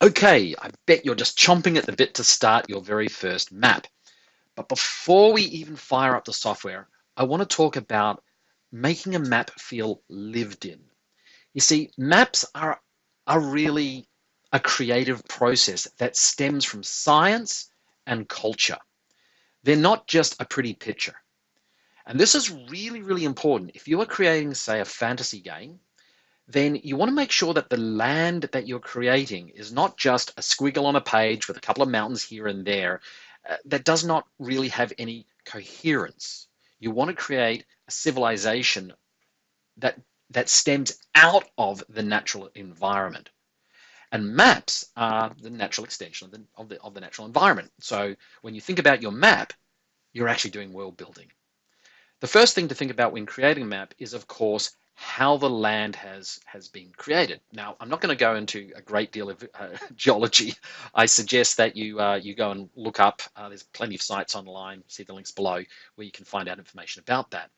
Okay, I bet you're just chomping at the bit to start your very first map. But before we even fire up the software, I want to talk about making a map feel lived in. You see, maps are really a creative process that stems from science and culture. They're not just a pretty picture. And this is really, really important. If you are creating, say, a fantasy game, then you want to make sure that the land that you're creating is not just a squiggle on a page with a couple of mountains here and there that does not really have any coherence. You want to create a civilization that stems out of the natural environment. And maps are the natural extension of the natural environment. So when you think about your map, you're actually doing world building. The first thing to think about when creating a map is, of course, how the land has been created. Now, I'm not going to go into a great deal of geology. I suggest that you go and look up. There's plenty of sites online. See the links below where you can find out information about that.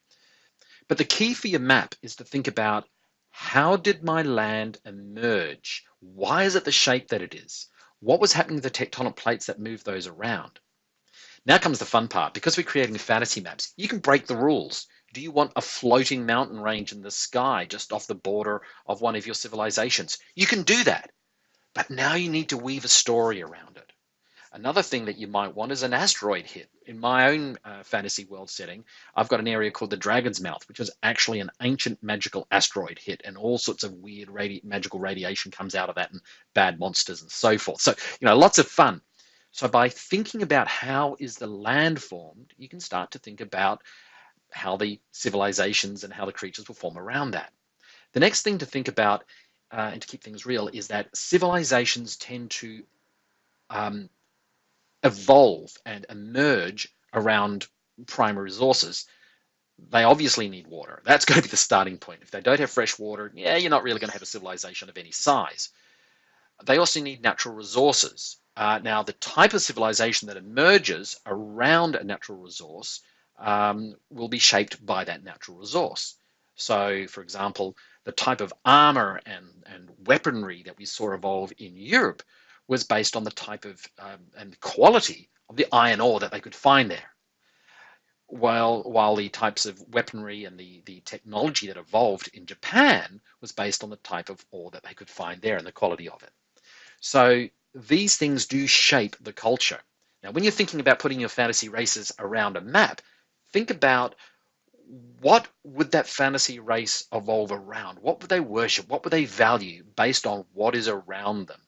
But the key for your map is to think about, how did my land emerge? Why is it the shape that it is? What was happening to the tectonic plates that moved those around? Now comes the fun part. Because we're creating fantasy maps, you can break the rules. Do you want a floating mountain range in the sky just off the border of one of your civilizations? You can do that. But now you need to weave a story around it. Another thing that you might want is an asteroid hit. In my own fantasy world setting, I've got an area called the Dragon's Mouth, which is actually an ancient magical asteroid hit, and all sorts of weird magical radiation comes out of that, and bad monsters and so forth. So, lots of fun. So by thinking about how is the land formed, you can start to think about how the civilizations and how the creatures will form around that. The next thing to think about, and to keep things real, is that civilizations tend to evolve and emerge around primary resources. They obviously need water. That's going to be the starting point. If they don't have fresh water, yeah, you're not really going to have a civilization of any size. They also need natural resources. Now, the type of civilization that emerges around a natural resource will be shaped by that natural resource. So, for example, the type of armor and weaponry that we saw evolve in Europe was based on the type of and quality of the iron ore that they could find there. While the types of weaponry and the technology that evolved in Japan was based on the type of ore that they could find there and the quality of it. So these things do shape the culture. Now, when you're thinking about putting your fantasy races around a map, think about, what would that fantasy race evolve around? What would they worship? What would they value based on what is around them?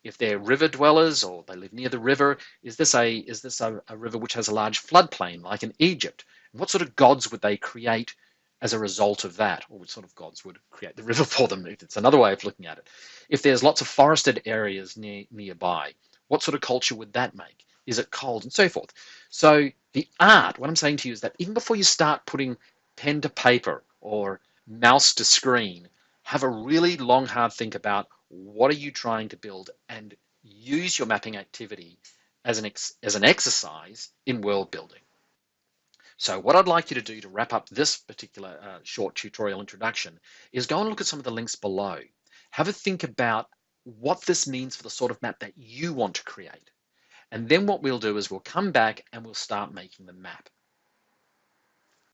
If they're river dwellers or they live near the river, is this a river which has a large floodplain like in Egypt? And what sort of gods would they create as a result of that? Or what sort of gods would create the river for them? It's another way of looking at it. If there's lots of forested areas nearby, what sort of culture would that make? Is it cold? And so forth. So the art, what I'm saying to you is that even before you start putting pen to paper or mouse to screen, have a really long, hard think about, what are you trying to build, and use your mapping activity as an exercise in world building. So what I'd like you to do to wrap up this particular short tutorial introduction is go and look at some of the links below. Have a think about what this means for the sort of map that you want to create. And then what we'll do is we'll come back and we'll start making the map.